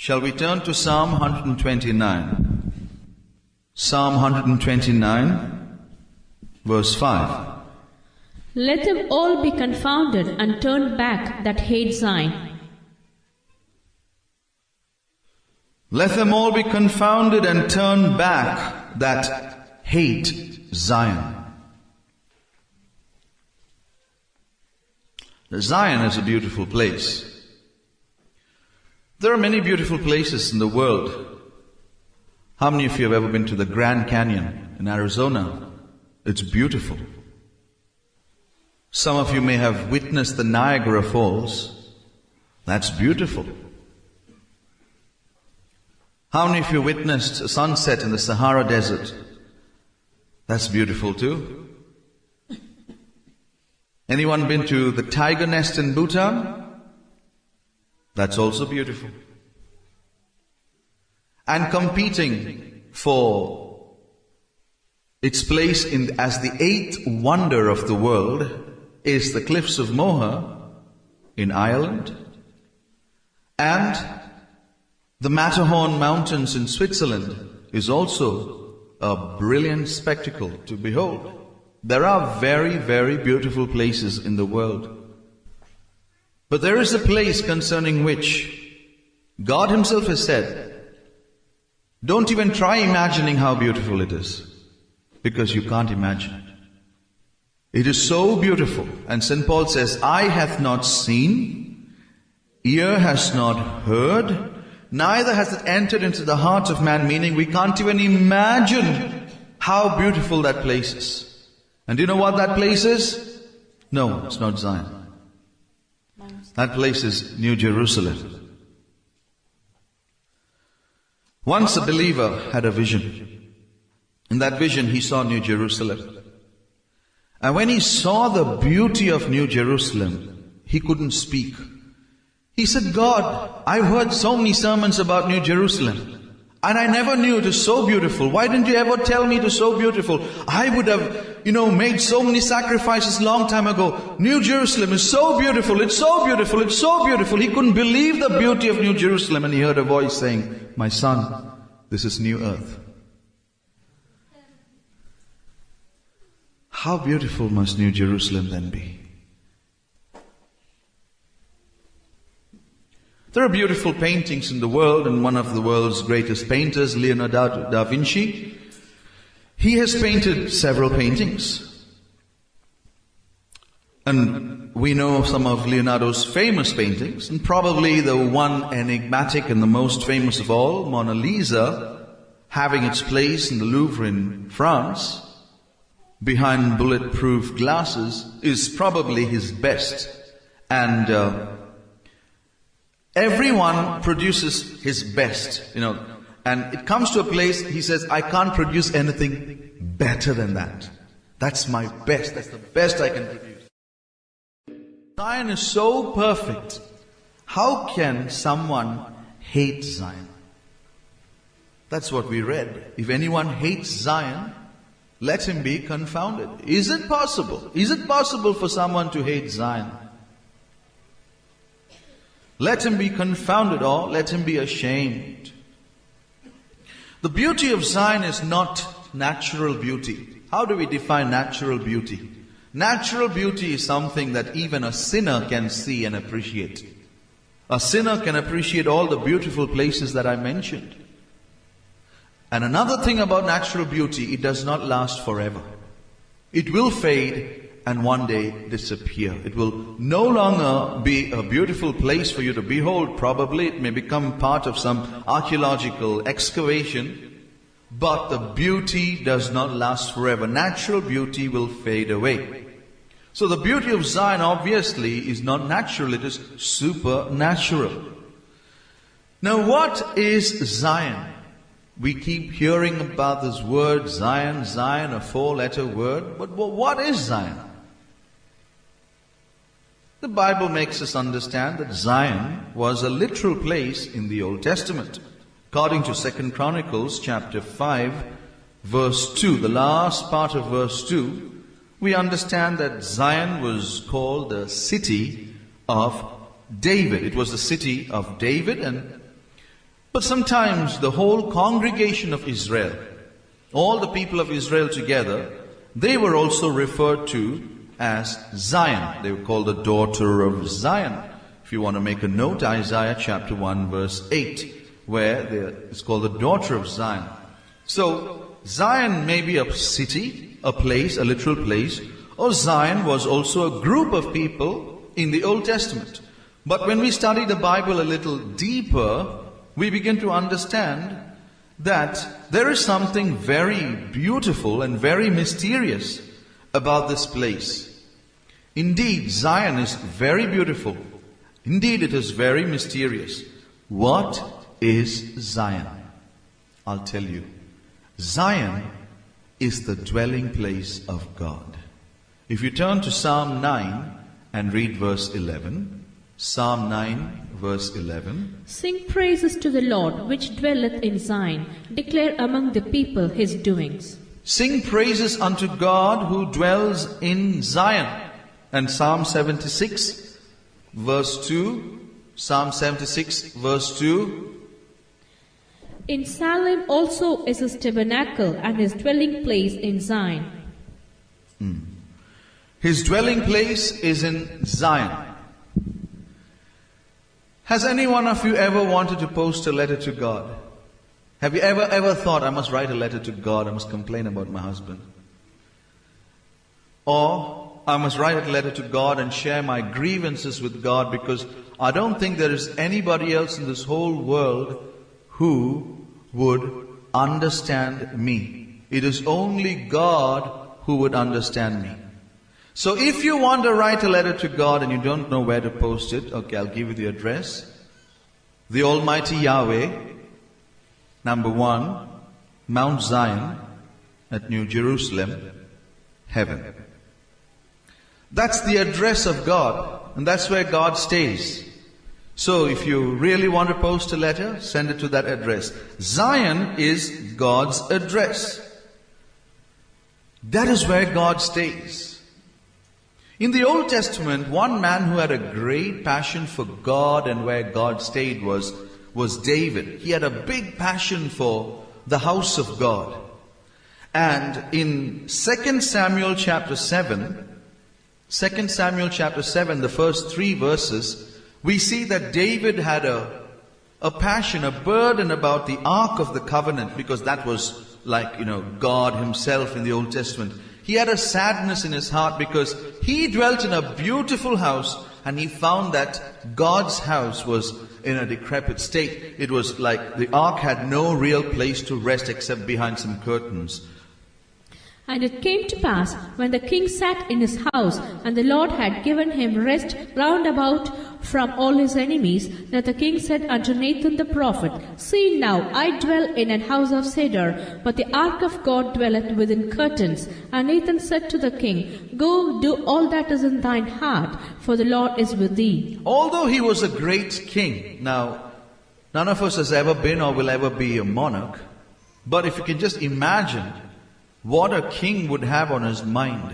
Shall we turn to Psalm 129? Psalm 129, verse 5. Let them all be confounded and turned back that hate Zion. Let them all be confounded and turned back that hate Zion. Zion is a beautiful place. There are many beautiful places in the world. How many of you have ever been to the Grand Canyon in Arizona? It's beautiful. Some of you may have witnessed the Niagara Falls. That's beautiful. How many of you witnessed a sunset in the Sahara Desert? That's beautiful too. Anyone been to the tiger nest in Bhutan? That's also beautiful. And competing for its place as the 8th wonder of the world is the cliffs of Moher in Ireland and the Matterhorn Mountains in Switzerland is also a brilliant spectacle to behold. There are very, very beautiful places in the world. But there is a place concerning which God Himself has said, don't even try imagining how beautiful it is, because you can't imagine. It is so beautiful. And St. Paul says, eye hath not seen, ear has not heard, neither has it entered into the heart of man, meaning we can't even imagine how beautiful that place is. And do you know what that place is? No, it's not Zion. That place is New Jerusalem. Once a believer had a vision. In that vision he saw New Jerusalem. And when he saw the beauty of New Jerusalem, he couldn't speak. He said, God, I've heard so many sermons about New Jerusalem. And I never knew it is so beautiful. Why didn't you ever tell me it is so beautiful? I would have, made so many sacrifices long time ago. New Jerusalem is so beautiful. It's so beautiful. It's so beautiful. He couldn't believe the beauty of New Jerusalem. And he heard a voice saying, my son, this is new earth. How beautiful must New Jerusalem then be? There are beautiful paintings in the world, and one of the world's greatest painters, Leonardo da Vinci, he has painted several paintings. And we know some of Leonardo's famous paintings, and probably the one enigmatic and the most famous of all, Mona Lisa, having its place in the Louvre in France, behind bulletproof glasses, is probably his best. And everyone produces his best, and it comes to a place, he says, I can't produce anything better than that. That's my best. That's the best I can produce. Zion is so perfect. How can someone hate Zion? That's what we read. If anyone hates Zion, let him be confounded. Is it possible? Is it possible for someone to hate Zion? Let him be confounded, or let him be ashamed. The beauty of Zion is not natural beauty. How do we define natural beauty? Natural beauty is something that even a sinner can see and appreciate. A sinner can appreciate all the beautiful places that I mentioned. And another thing about natural beauty, it does not last forever. It will fade and one day disappear. It will no longer be a beautiful place for you to behold. Probably it may become part of some archaeological excavation, but the beauty does not last forever. Natural beauty will fade away. So the beauty of Zion obviously is not natural, it is supernatural. Now what is Zion? We keep hearing about this word Zion, Zion, a 4-letter word, but what is Zion? The Bible makes us understand that Zion was a literal place in the Old Testament. According to 2 Chronicles chapter 5, verse 2, the last part of verse 2, we understand that Zion was called the city of David. It was the city of David, and But sometimes the whole congregation of Israel, all the people of Israel together, they were also referred to as Zion. They were called the daughter of Zion. If you want to make a note, Isaiah chapter 1 verse 8, where it's called the daughter of Zion. So, Zion may be a city, a place, a literal place, or Zion was also a group of people in the Old Testament. But when we study the Bible a little deeper, we begin to understand that there is something very beautiful and very mysterious about this place. Indeed, Zion is very beautiful. Indeed, it is very mysterious. What is Zion? I'll tell you. Zion is the dwelling place of God. If you turn to Psalm 9 and read verse 11, Psalm 9 verse 11. Sing praises to the Lord, which dwelleth in Zion. Declare among the people his doings. Sing praises unto God who dwells in Zion. And Psalm 76 verse 2. Psalm 76 verse 2. In Salem also is his tabernacle and his dwelling place in Zion. His dwelling place is in Zion. Has any one of you ever wanted to post a letter to God? Have you ever thought, I must write a letter to God, I must complain about my husband? Or, I must write a letter to God and share my grievances with God, because I don't think there is anybody else in this whole world who would understand me. It is only God who would understand me. So if you want to write a letter to God and you don't know where to post it, okay, I'll give you the address. The Almighty Yahweh, number 1, Mount Zion at New Jerusalem, heaven. That's the address of God, and that's where God stays. So if you really want to post a letter, send it to that address. Zion is God's address. That is where God stays. In the Old Testament, one man who had a great passion for God and where God stayed was David. He had a big passion for the house of God. And in 2 Samuel chapter 7, the first 3 verses, we see that David had a passion, a burden about the Ark of the Covenant, because that was like, God himself in the Old Testament. He had a sadness in his heart because he dwelt in a beautiful house and he found that God's house was in a decrepit state. It was like the ark had no real place to rest except behind some curtains. And it came to pass, when the king sat in his house, and the Lord had given him rest round about from all his enemies, that the king said unto Nathan the prophet, See now, I dwell in an house of cedar, but the ark of God dwelleth within curtains. And Nathan said to the king, Go, do all that is in thine heart, for the Lord is with thee. Although he was a great king, now, none of us has ever been or will ever be a monarch, but if you can just imagine what a king would have on his mind.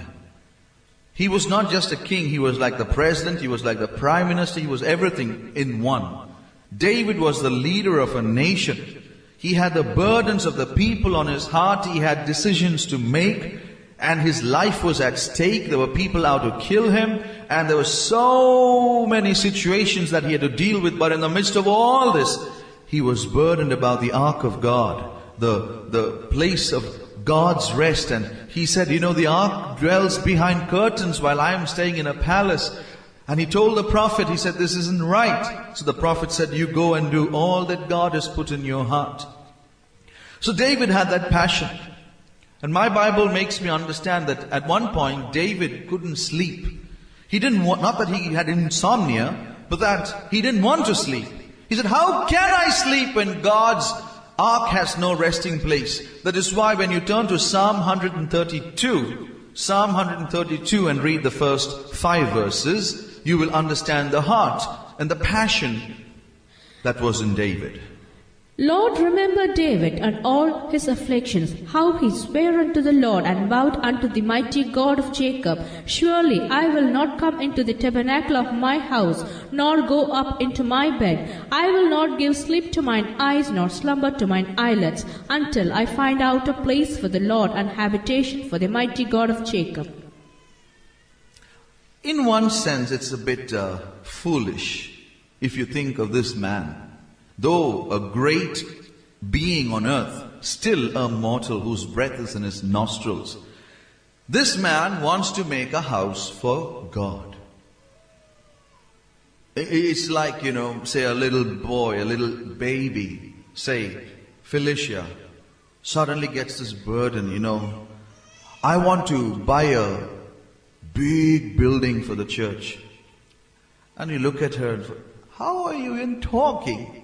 He was not just a king, he was like the president, he was like the prime minister, he was everything in one. David was the leader of a nation. He had the burdens of the people on his heart, he had decisions to make, and his life was at stake. There were people out to kill him, and there were so many situations that he had to deal with. But in the midst of all this, he was burdened about the ark of God, the place of God's rest. And he said, the ark dwells behind curtains while I am staying in a palace. And he told the prophet, he said, this isn't right. So the prophet said, you go and do all that God has put in your heart. So David had that passion. And my Bible makes me understand that at one point David couldn't sleep. He didn't want, not that he had insomnia, but that he didn't want to sleep. He said, how can I sleep when God's ark has no resting place? That is why when you turn to Psalm 132 and read the first 5 verses, you will understand the heart and the passion that was in David. Lord, remember David and all his afflictions, how he sware unto the Lord and vowed unto the mighty God of Jacob, Surely I will not come into the tabernacle of my house, nor go up into my bed. I will not give sleep to mine eyes, nor slumber to mine eyelids, until I find out a place for the Lord and habitation for the mighty God of Jacob. In one sense, it's a bit foolish if you think of this man. Though a great being on earth, still a mortal whose breath is in his nostrils. This man wants to make a house for God. It's like, say a little boy, a little baby, say Felicia, suddenly gets this burden, I want to buy a big building for the church. And you look at her and say, how are you even talking?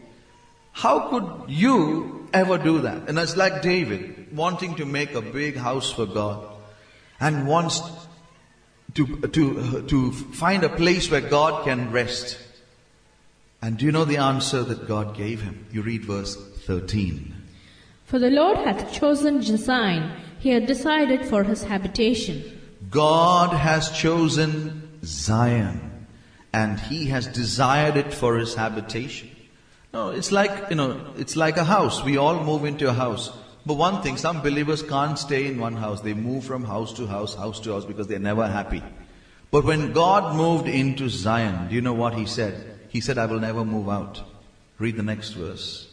How could you ever do that? And it's like David wanting to make a big house for God and wants to find a place where God can rest. And do you know the answer that God gave him? You read verse 13. For the Lord hath chosen Zion, he hath decided for his habitation. God has chosen Zion, and he has desired it for his habitation. No, it's like, it's like a house. We all move into a house. But one thing, some believers can't stay in one house. They move from house to house because they're never happy. But when God moved into Zion, do you know what he said? He said, I will never move out. Read the next verse.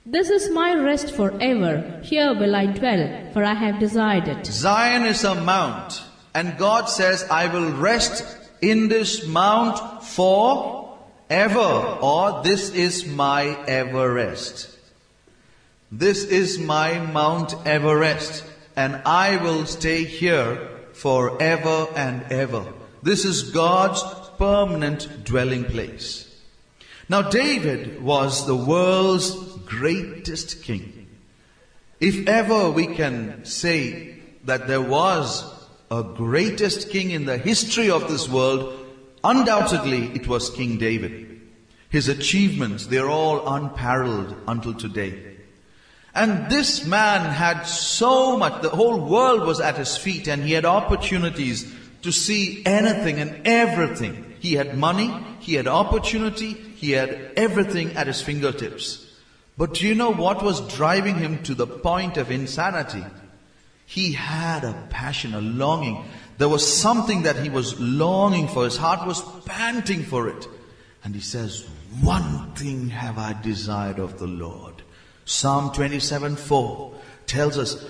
This is my rest forever. Here will I dwell, for I have desired it. Zion is a mount. And God says, I will rest in this mount forever. Or this is my Everest. This is my Mount Everest. And I will stay here forever and ever. This is God's permanent dwelling place. Now David was the world's greatest king. If ever we can say that there was a greatest king in the history of this world, undoubtedly it was King David. His achievements, they're all unparalleled until today. And this man had so much, the whole world was at his feet, and he had opportunities to see anything and everything. He had money, he had opportunity, he had everything at his fingertips. But do you know what was driving him to the point of insanity? He had a passion, a longing. There was something that he was longing for. His heart was panting for it. And he says, one thing have I desired of the Lord. Psalm 27:4 tells us,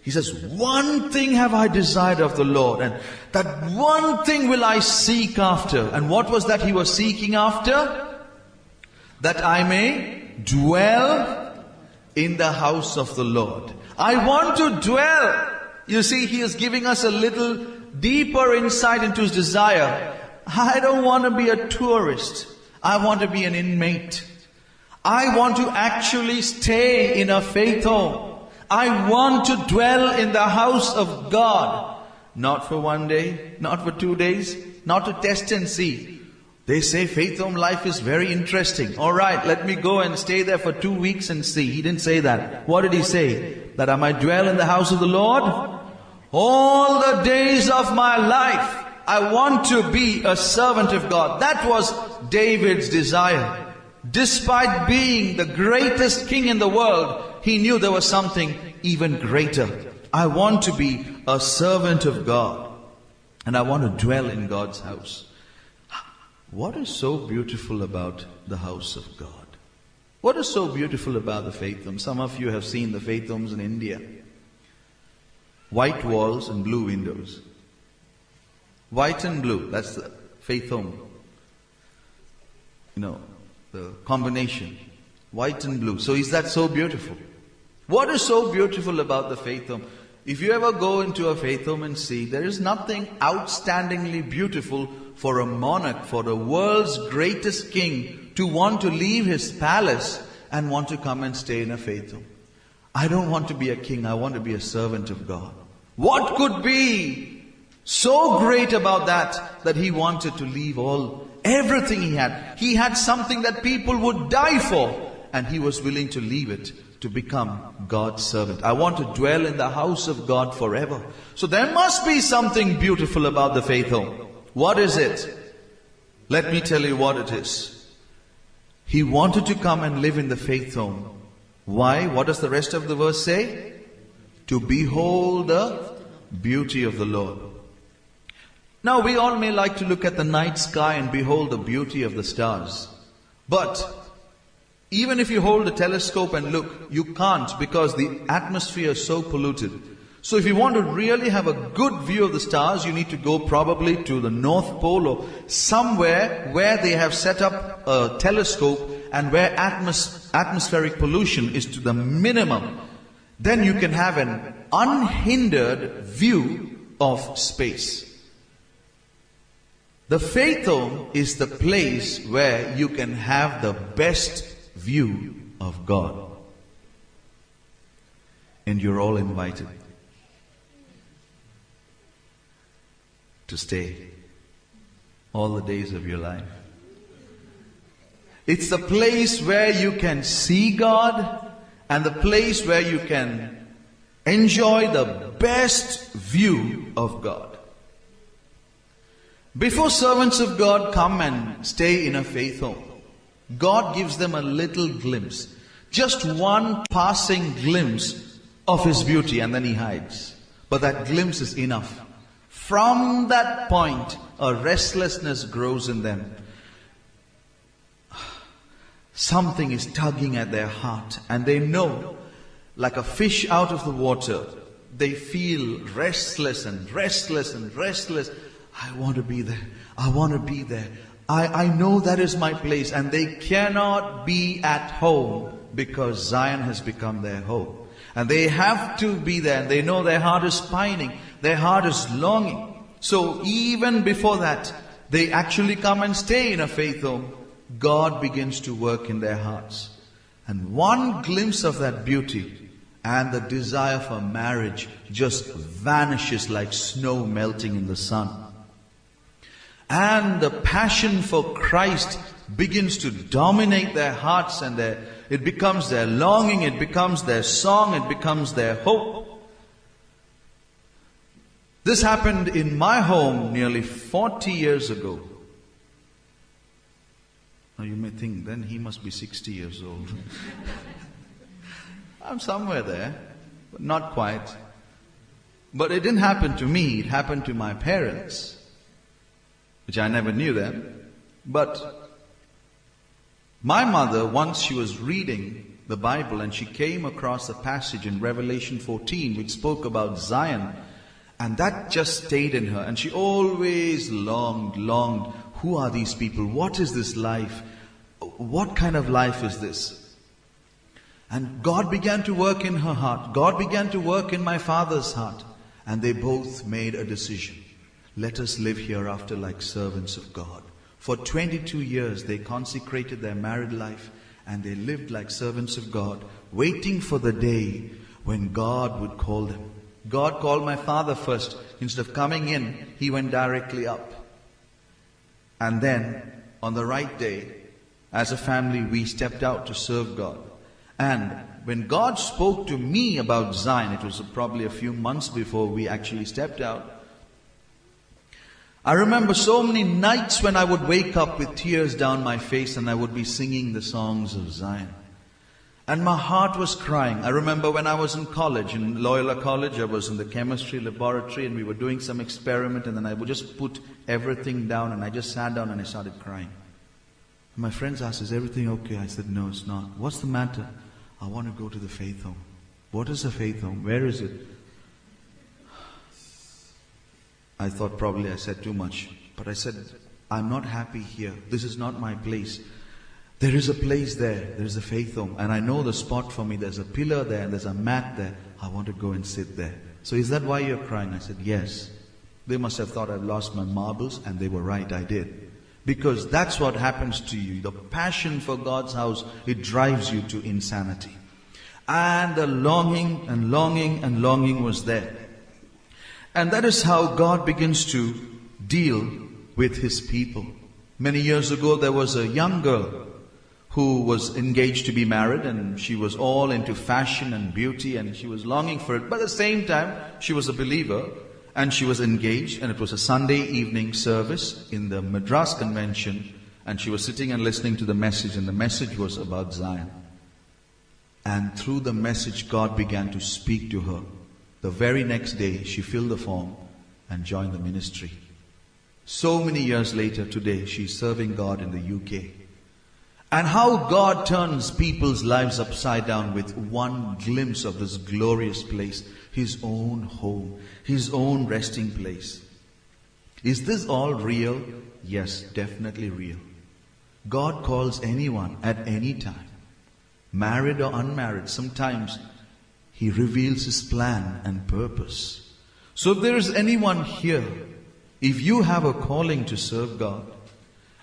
he says, one thing have I desired of the Lord, and that one thing will I seek after. And what was that he was seeking after? That I may dwell in the house of the Lord. I want to dwell. You see, he is giving us a little deeper insight into his desire. I don't want to be a tourist. I want to be an inmate. I want to actually stay in a faith home. I want to dwell in the house of God. Not for one day, not for 2 days, not to test and see. They say faith home life is very interesting. All right, let me go and stay there for 2 weeks and see. He didn't say that. What did he say? That I might dwell in the house of the Lord all the days of my life. I want to be a servant of God. That was David's desire. Despite being the greatest king in the world, he knew there was something even greater. I want to be a servant of God. And I want to dwell in God's house. What is so beautiful about the house of God? What is so beautiful about the faith home? Some of you have seen the faith homes in India. White walls and blue windows. White and blue, that's the faith home. The combination. White and blue. So is that so beautiful? What is so beautiful about the faith home? If you ever go into a faith home and see, there is nothing outstandingly beautiful for a monarch, for the world's greatest king to want to leave his palace and want to come and stay in a faith home. I don't want to be a king, I want to be a servant of God. What could be so great about that he wanted to leave everything he had? He had something that people would die for. and he was willing to leave it to become God's servant. I want to dwell in the house of God forever. So there must be something beautiful about the faith home. What is it? Let me tell you what it is. He wanted to come and live in the faith home. Why? What does the rest of the verse say? To behold the beauty of the Lord. Now we all may like to look at the night sky and behold the beauty of the stars. But even if you hold a telescope and look, you can't, because the atmosphere is so polluted. So if you want to really have a good view of the stars, you need to go probably to the North Pole or somewhere where they have set up a telescope and where atmospheric pollution is to the minimum. Then you can have an unhindered view of space. The faith home is the place where you can have the best view of God. And you're all invited to stay all the days of your life. It's the place where you can see God and the place where you can enjoy the best view of God. Before servants of God come and stay in a faith home, God gives them a little glimpse, just one passing glimpse of His beauty, and then He hides. But that glimpse is enough. From that point, a restlessness grows in them. Something is tugging at their heart, and they know, like a fish out of the water, they feel restless and restless and restless. I want to be there. I want to be there. I know that is my place, and they cannot be at home because Zion has become their home. And they have to be there, and they know their heart is pining, their heart is longing. So even before that, they actually come and stay in a faith home. God begins to work in their hearts. And one glimpse of that beauty and the desire for marriage just vanishes like snow melting in the sun. And the passion for Christ begins to dominate their hearts, and it becomes their longing, it becomes their song, it becomes their hope. This happened in my home nearly 40 years ago. Now you may think, then he must be 60 years old. I'm somewhere there, but not quite. But it didn't happen to me, it happened to my parents, which I never knew them. But my mother, once she was reading the Bible and she came across a passage in Revelation 14 which spoke about Zion, and that just stayed in her, and she always longed, who are these people? What is this life? What kind of life is this? And God began to work in her heart. God began to work in my father's heart. And they both made a decision. Let us live hereafter like servants of God. For 22 years they consecrated their married life, and they lived like servants of God, waiting for the day when God would call them. God called my father first. Instead of coming in, he went directly up. And then, on the right day, as a family, we stepped out to serve God. And when God spoke to me about Zion, it was probably a few months before we actually stepped out. I remember so many nights when I would wake up with tears down my face, and I would be singing the songs of Zion. And my heart was crying. I remember when I was in college, in Loyola College, I was in the chemistry laboratory, and we were doing some experiment, and then I would just put everything down, and I just sat down and I started crying. And my friends asked, is everything okay? I said, no, it's not. What's the matter? I want to go to the faith home. What is a faith home? Where is it? I thought probably I said too much. But I said, I'm not happy here. This is not my place. There is a place there. There is a faith home. And I know the spot for me. There's a pillar there and there's a mat there. I want to go and sit there. So is that why you're crying? I said, yes. They must have thought I've lost my marbles, and they were right, I did. Because that's what happens to you. The passion for God's house, it drives you to insanity. And the longing and longing and longing was there. And that is how God begins to deal with His people. Many years ago, there was a young girl who was engaged to be married, and she was all into fashion and beauty, and she was longing for it. But at the same time, she was a believer, and she was engaged, and it was a Sunday evening service in the Madras Convention, and she was sitting and listening to the message, and the message was about Zion. And through the message, God began to speak to her. The very next day, she filled the form and joined the ministry. So many years later, today, she's serving God in the UK. And how God turns people's lives upside down with one glimpse of this glorious place, His own home, His own resting place. Is this all real? Yes, definitely real. God calls anyone at any time, married or unmarried. Sometimes He reveals His plan and purpose. So if there is anyone here, if you have a calling to serve God,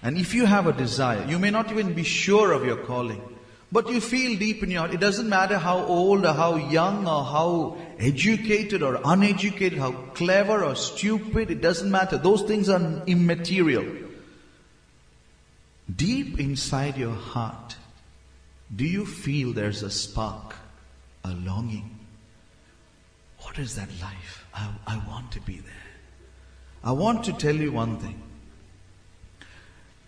and if you have a desire, you may not even be sure of your calling, but you feel deep in your heart, it doesn't matter how old or how young or how educated or uneducated, how clever or stupid, it doesn't matter. Those things are immaterial. Deep inside your heart, do you feel there's a spark, a longing? What is that life? I want to be there. I want to tell you one thing.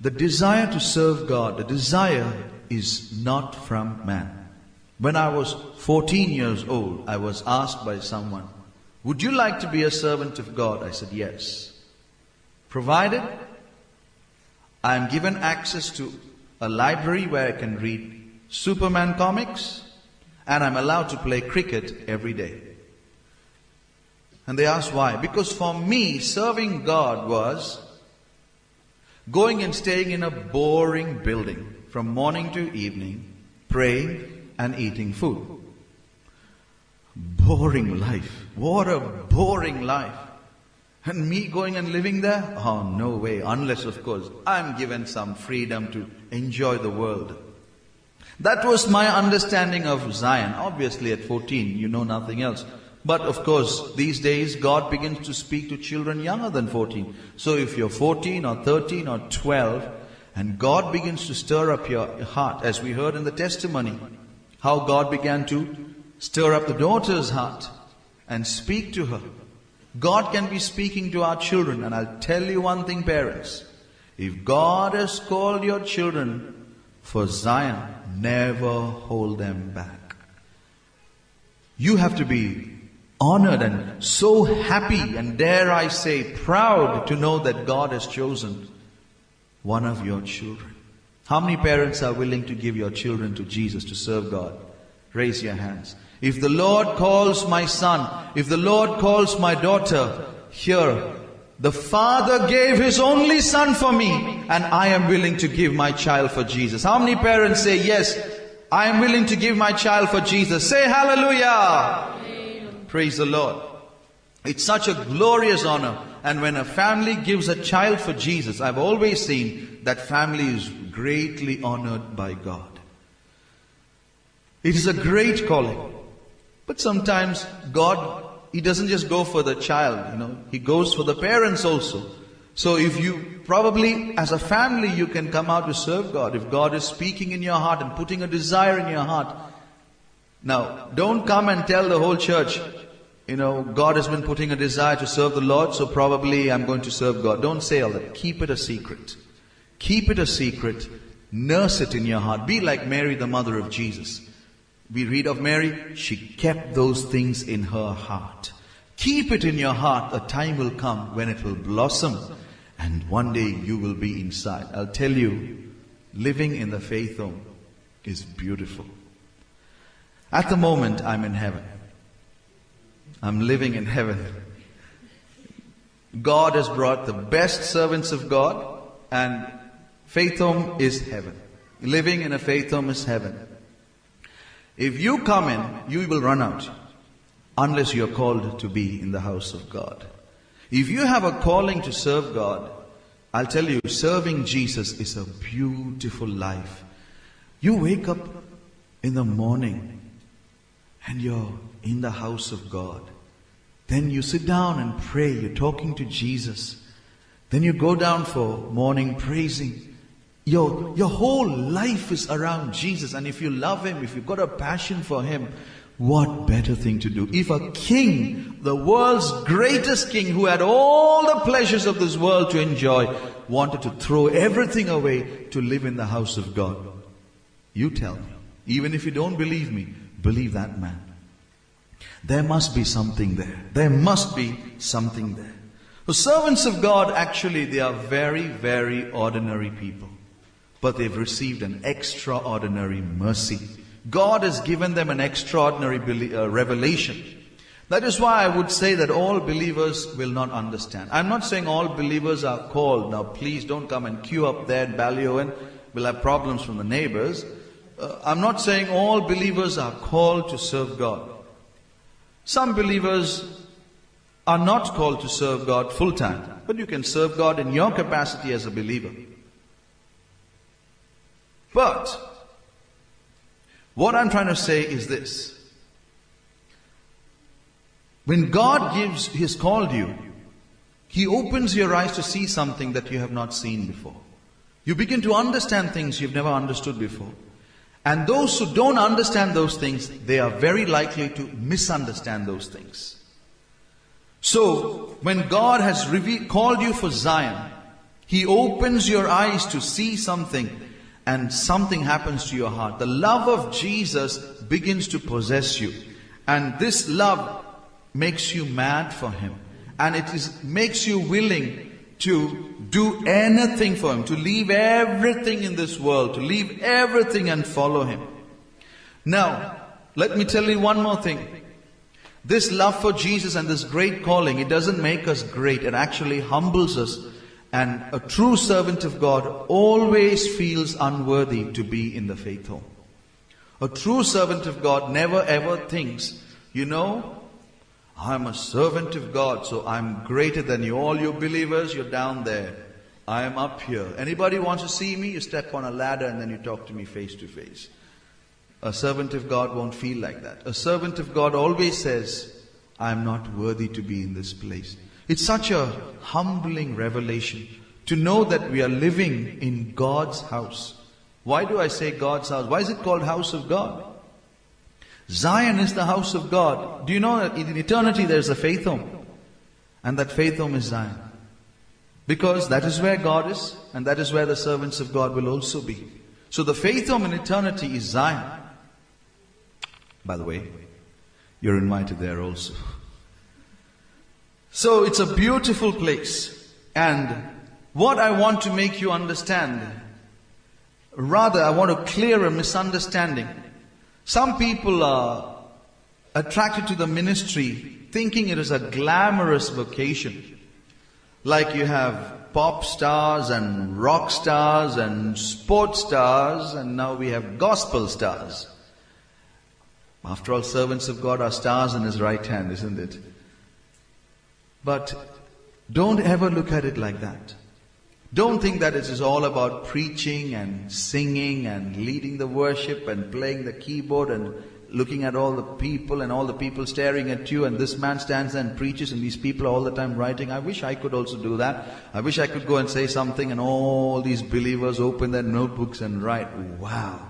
The desire to serve God, the desire is not from man. When I was 14 years old, I was asked by someone, would you like to be a servant of God? I said, yes. Provided I am given access to a library where I can read Superman comics, and I'm allowed to play cricket every day. And they asked why? Because for me, serving God was going and staying in a boring building from morning to evening, praying and eating food. Boring life. What a boring life. And me going and living there? Oh, no way. Unless, of course, I'm given some freedom to enjoy the world. That was my understanding of Zion. Obviously, at 14, you know nothing else. But of course, these days, God begins to speak to children younger than 14. So if you're 14 or 13 or 12, and God begins to stir up your heart, as we heard in the testimony, how God began to stir up the daughter's heart and speak to her. God can be speaking to our children, and I'll tell you one thing, parents. If God has called your children for Zion, never hold them back. You have to be honored and so happy, and dare I say proud, to know that God has chosen one of your children. How many parents are willing to give your children to Jesus to serve God? Raise your hands. If the Lord calls my son, if the Lord calls my daughter, here, the Father gave His only Son for me, and I am willing to give my child for Jesus. How many parents say, yes, I am willing to give my child for Jesus? Say hallelujah. Praise the Lord. It's such a glorious honor. And when a family gives a child for Jesus, I've always seen that family is greatly honored by God. It is a great calling. But sometimes God, He doesn't just go for the child, He goes for the parents also. So if you probably, as a family, you can come out to serve God. If God is speaking in your heart and putting a desire in your heart. Now, don't come and tell the whole church, God has been putting a desire to serve the Lord, so probably I'm going to serve God. Don't say all that. Keep it a secret. Keep it a secret. Nurse it in your heart. Be like Mary, the mother of Jesus. We read of Mary, she kept those things in her heart. Keep it in your heart. A time will come when it will blossom, and one day you will be inside. I'll tell you, living in the faith home is beautiful. At the moment, I'm in heaven. I'm living in heaven. God has brought the best servants of God, and faith home is heaven. Living in a faith home is heaven. If you come in, you will run out, unless you're called to be in the house of God. If you have a calling to serve God, I'll tell you, serving Jesus is a beautiful life. You wake up in the morning and you're in the house of God. Then you sit down and pray. You're talking to Jesus. Then you go down for morning praising. Your whole life is around Jesus, and if you love Him, if you've got a passion for Him, what better thing to do? If a king, the world's greatest king, who had all the pleasures of this world to enjoy, wanted to throw everything away to live in the house of God, you tell me, even if you don't believe me, believe that man. There must be something there. There must be something there. The servants of God, actually, they are very, very ordinary people. But they've received an extraordinary mercy. God has given them an extraordinary revelation. That is why I would say that all believers will not understand. I'm not saying all believers are called. Now please don't come and queue up there at Ballyowen. We'll have problems from the neighbors. I'm not saying all believers are called to serve God. Some believers are not called to serve God full time. But you can serve God in your capacity as a believer. But what I'm trying to say is this. When God has called you, He opens your eyes to see something that you have not seen before. You begin to understand things you've never understood before. And those who don't understand those things, they are very likely to misunderstand those things. So, when God has called you for Zion, He opens your eyes to see something, and something happens to your heart. The love of Jesus begins to possess you. And this love makes you mad for Him. And it makes you willing to do anything for Him, to leave everything in this world, to leave everything and follow Him. Now, let me tell you one more thing. This love for Jesus and this great calling, it doesn't make us great. It actually humbles us. And a true servant of God always feels unworthy to be in the faith home. A true servant of God never ever thinks, I'm a servant of God, so I'm greater than you. All you believers, you're down there. I am up here. Anybody wants to see me? You step on a ladder and then you talk to me face to face. A servant of God won't feel like that. A servant of God always says, I'm not worthy to be in this place. It's such a humbling revelation to know that we are living in God's house. Why do I say God's house? Why is it called house of God? Zion is the house of God. Do you know that in eternity there is a faith home? And that faith home is Zion. Because that is where God is, and that is where the servants of God will also be. So the faith home in eternity is Zion. By the way, you're invited there also. So it's a beautiful place. And what I want to make you understand, rather I want to clear a misunderstanding. Some people are attracted to the ministry thinking it is a glamorous vocation. Like you have pop stars and rock stars and sports stars, and now we have gospel stars. After all, servants of God are stars in His right hand, isn't it? But don't ever look at it like that. Don't think that it is all about preaching and singing and leading the worship and playing the keyboard and looking at all the people and all the people staring at you, and this man stands there and preaches and these people are all the time writing. I wish I could also do that. I wish I could go and say something and all these believers open their notebooks and write. Wow.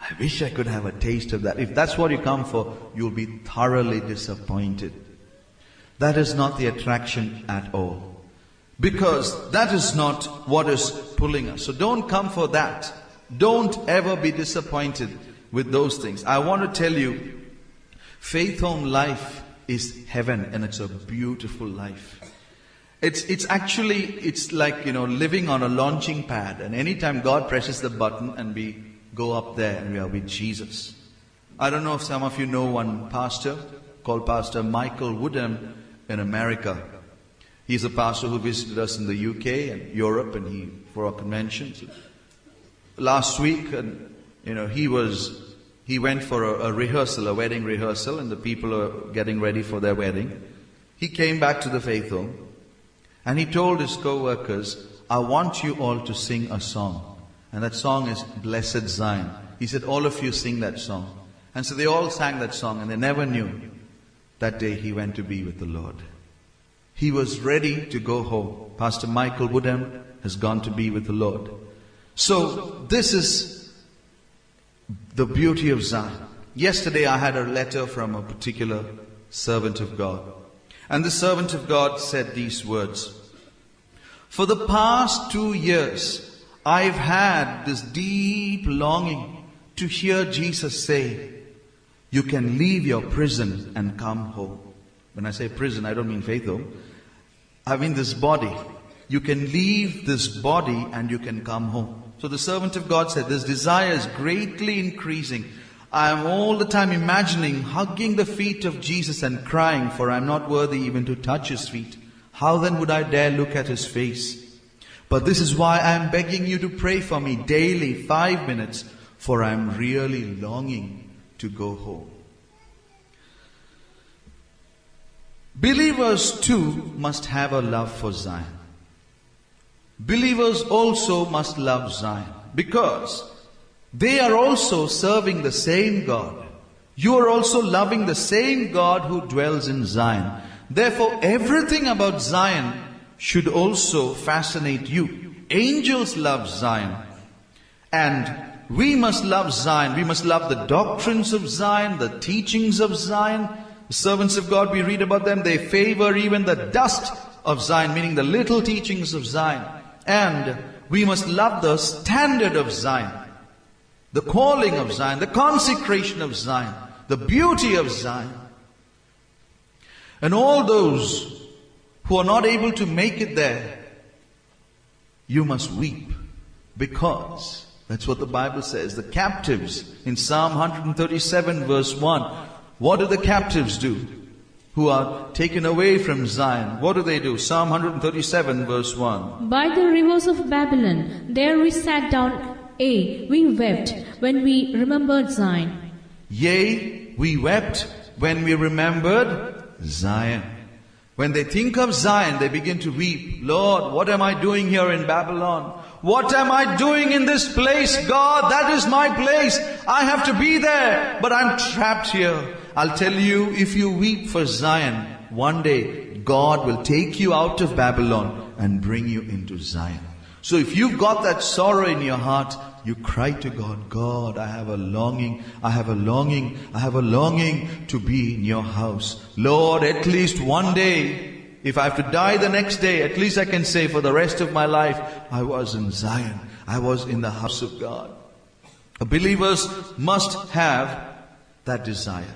I wish I could have a taste of that. If that's what you come for, you'll be thoroughly disappointed. That is not the attraction at all. Because that is not what is pulling us. So don't come for that. Don't ever be disappointed with those things. I want to tell you, faith home life is heaven, and it's a beautiful life. It's like, living on a launching pad, and anytime God presses the button and we go up there and we are with Jesus. I don't know if some of you know one pastor called Pastor Michael Woodham in America. He's a pastor who visited us in the UK and Europe, and for our conventions. Last week, he went for a rehearsal, a wedding rehearsal, and the people are getting ready for their wedding. He came back to the faith home, and he told his co-workers, I want you all to sing a song. And that song is Blessed Zion. He said, all of you sing that song. And so they all sang that song, and they never knew that day he went to be with the Lord. He was ready to go home. Pastor Michael Woodham has gone to be with the Lord. So this is the beauty of Zion. Yesterday I had a letter from a particular servant of God. And the servant of God said these words. For the past 2 years, I've had this deep longing to hear Jesus say, you can leave your prison and come home. When I say prison, I don't mean faith home. I mean this body. You can leave this body and you can come home. So the servant of God said, this desire is greatly increasing. I am all the time imagining hugging the feet of Jesus and crying, for I am not worthy even to touch his feet. How then would I dare look at his face? But this is why I am begging you to pray for me daily 5 minutes, for I am really longing to go home. Believers too must have a love for Zion. Believers also must love Zion because they are also serving the same God. You are also loving the same God who dwells in Zion. Therefore, everything about Zion should also fascinate you. Angels love Zion. And we must love Zion. We must love the doctrines of Zion, the teachings of Zion. The servants of God, we read about them. They favor even the dust of Zion, meaning the little teachings of Zion. And we must love the standard of Zion, the calling of Zion, the consecration of Zion, the beauty of Zion. And all those who are not able to make it there, you must weep, because that's what the Bible says. The captives in Psalm 137 verse 1. What do the captives do who are taken away from Zion? What do? Psalm 137 verse 1. By the rivers of Babylon, there we sat down, we wept when we remembered Zion. Yea, we wept when we remembered Zion. When they think of Zion, they begin to weep. Lord, what am I doing here in Babylon? What am I doing in this place? God, that is my place. I have to be there, but I'm trapped here. I'll tell you, if you weep for Zion, one day God will take you out of Babylon and bring you into Zion. So if you've got that sorrow in your heart, you cry to God, God, I have a longing to be in your house. Lord, at least one day, if I have to die the next day, at least I can say for the rest of my life, I was in Zion. I was in the house of God. Believers must have that desire.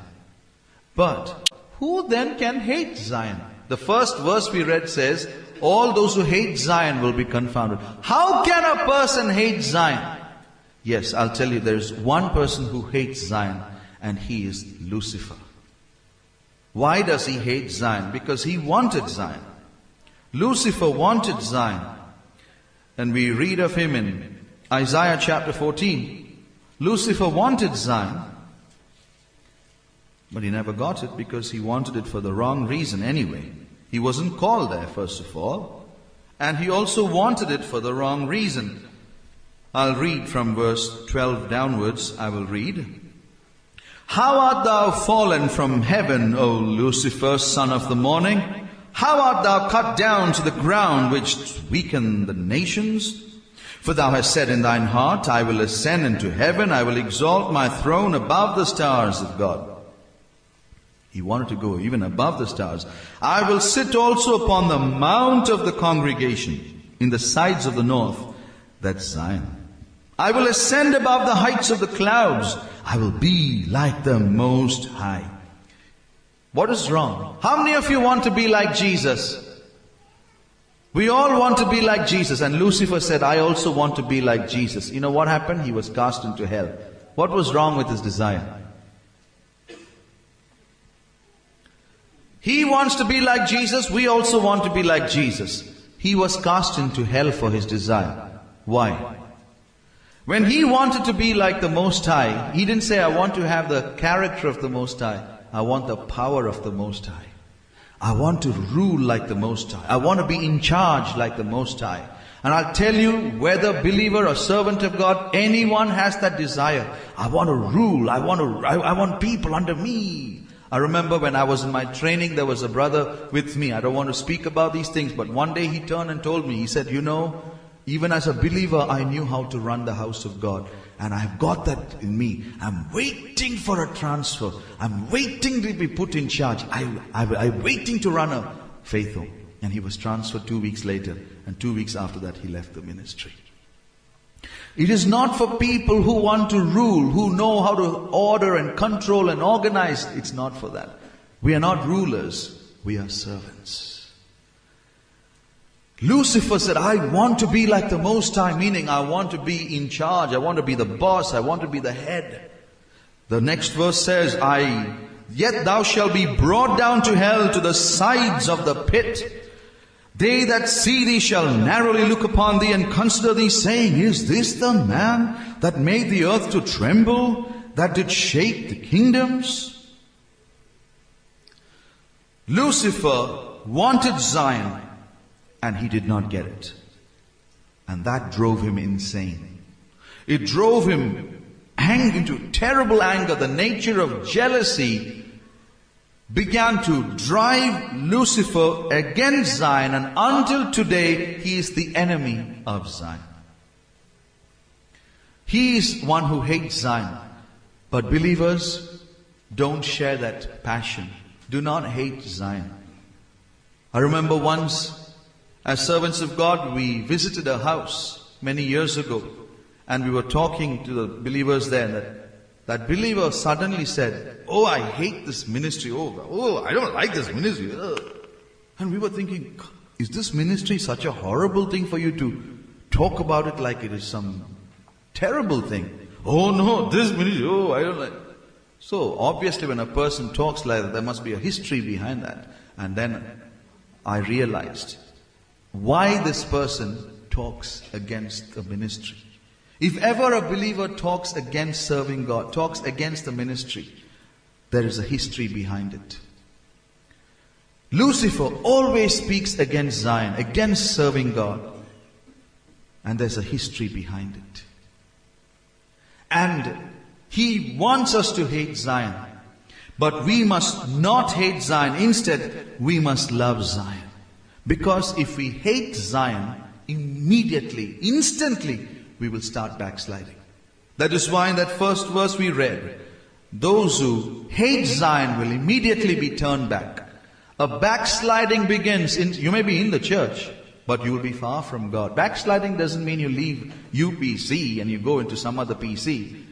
But who then can hate Zion? The first verse we read says, all those who hate Zion will be confounded. How can a person hate Zion? Yes, I'll tell you, there's one person who hates Zion, and he is Lucifer. Why does he hate Zion? Because he wanted Zion. Lucifer wanted Zion. And we read of him in Isaiah chapter 14. Lucifer wanted Zion, but he never got it because he wanted it for the wrong reason anyway. He wasn't called there, first of all. And he also wanted it for the wrong reason. I'll read from verse 12 downwards. I will read. How art thou fallen from heaven, O Lucifer, son of the morning? How art thou cut down to the ground, which weaken the nations? For thou hast said in thine heart, I will ascend into heaven, I will exalt my throne above the stars of God. He wanted to go even above the stars. I will sit also upon the mount of the congregation in the sides of the north. That's Zion. I will ascend above the heights of the clouds. I will be like the Most High. What is wrong? How many of you want to be like Jesus? We all want to be like Jesus. And Lucifer said, I also want to be like Jesus. You know what happened? He was cast into hell. What was wrong with his desire? He wants to be like Jesus. We also want to be like Jesus. He was cast into hell for his desire. Why? When he wanted to be like the Most High, he didn't say, I want to have the character of the Most High. I want the power of the Most High. I want to rule like the Most High. I want to be in charge like the Most High. And I'll tell you, whether believer or servant of God, anyone has that desire. I want to rule. I want people under me. I remember when I was in my training, there was a brother with me. I don't want to speak about these things, but one day he turned and told me, he said, you know, Even as a believer, I knew how to run the house of God. And I have got that in me. I'm waiting for a transfer. I'm waiting to be put in charge. I'm waiting to run a faith home. And he was transferred 2 weeks later. And 2 weeks after that, he left the ministry. It is not for people who want to rule, who know how to order and control and organize. It's not for that. We are not rulers. We are servants. Lucifer said, I want to be like the Most High, meaning I want to be in charge. I want to be the boss. I want to be the head. The next verse says, Yet thou shalt be brought down to hell, to the sides of the pit. They that see thee shall narrowly look upon thee and consider thee, saying, Is this the man that made the earth to tremble, that did shake the kingdoms? Lucifer wanted Zion, and he did not get it. And that drove him insane. It drove him into terrible anger. The nature of jealousy began to drive Lucifer against Zion, and until today he is the enemy of Zion. He is one who hates Zion. But believers, don't share that passion. Do not hate Zion. I remember once, as servants of God, we visited a house many years ago, and we were talking to the believers there, that believer suddenly said, Oh, I hate this ministry. Oh, I don't like this ministry. And we were thinking, is this ministry such a horrible thing for you to talk about it like it is some terrible thing? Oh no, this ministry, I don't like. So obviously when a person talks like that, there must be a history behind that. And then I realized why this person talks against the ministry. If ever a believer talks against serving God, talks against the ministry, there is a history behind it. Lucifer always speaks against Zion, against serving God. And there's a history behind it. And he wants us to hate Zion. But we must not hate Zion. Instead, we must love Zion. Because if we hate Zion, immediately, instantly, we will start backsliding. That is why in that first verse we read, those who hate Zion will immediately be turned back. A backsliding begins you may be in the church, but you will be far from God. Backsliding doesn't mean you leave UPC and you go into some other PC.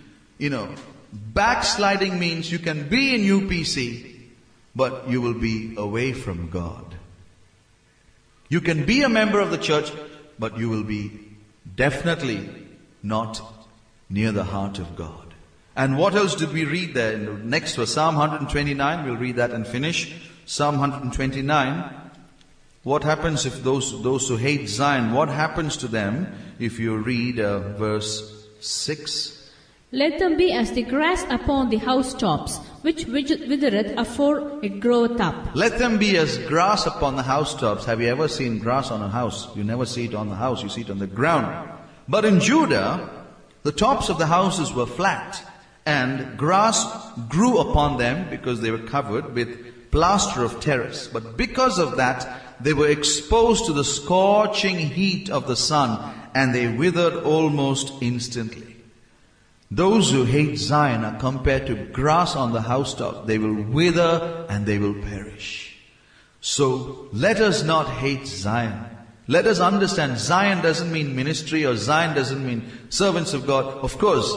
Backsliding means you can be in UPC, but you will be away from God. You can be a member of the church, but you will be definitely not near the heart of God. And what else did we read there in the next verse? Psalm 129, we'll read that and finish. Psalm 129. What happens if those who hate Zion, what happens to them if you read verse 6? Let them be as the grass upon the housetops, which withereth afore it groweth up. Let them be as grass upon the housetops. Have you ever seen grass on a house? You never see it on the house, you see it on the ground. But in Judah, the tops of the houses were flat, and grass grew upon them because they were covered with plaster of terrace. But because of that, they were exposed to the scorching heat of the sun, and they withered almost instantly. Those who hate Zion are compared to grass on the housetop. They will wither and they will perish. So let us not hate Zion. Let us understand Zion doesn't mean ministry, or Zion doesn't mean servants of God. Of course,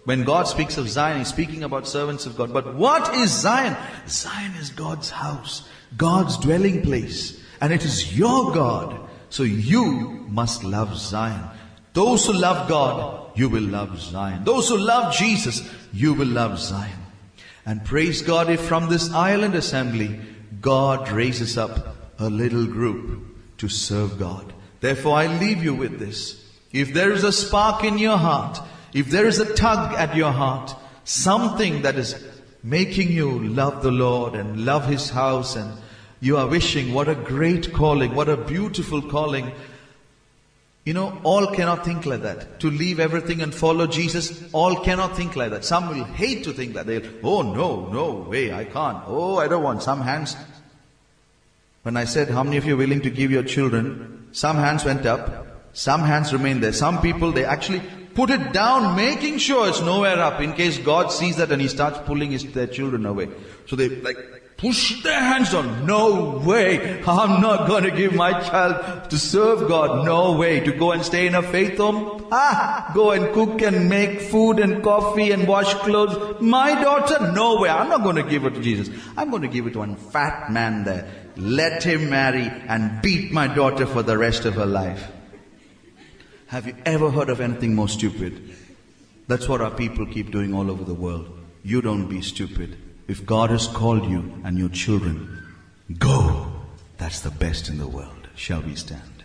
when God speaks of Zion, He's speaking about servants of God. But what is Zion? Zion is God's house, God's dwelling place. And it is your God. So you must love Zion. Those who love God, you will love Zion. Those who love Jesus, you will love Zion. And praise God if from this island assembly, God raises up a little group to serve God. Therefore I leave you with this. If there is a spark in your heart, if there is a tug at your heart, something that is making you love the Lord and love His house, and you are wishing, what a great calling, what a beautiful calling. All cannot think like that. To leave everything and follow Jesus, all cannot think like that. Some will hate to think that. They'll, no way, I can't. I don't want. Some hands. When I said, how many of you are willing to give your children? Some hands went up. Some hands remain there. Some people, they actually put it down, making sure it's nowhere up, in case God sees that and He starts pulling their children away. So they push their hands down. No way! I'm not going to give my child to serve God. No way! To go and stay in a faith home? Go and cook and make food and coffee and wash clothes. My daughter? No way! I'm not going to give her to Jesus. I'm going to give it to one fat man there. Let him marry and beat my daughter for the rest of her life. Have you ever heard of anything more stupid? That's what our people keep doing all over the world. You don't be stupid. If God has called you and your children, go. That's the best in the world. Shall we stand?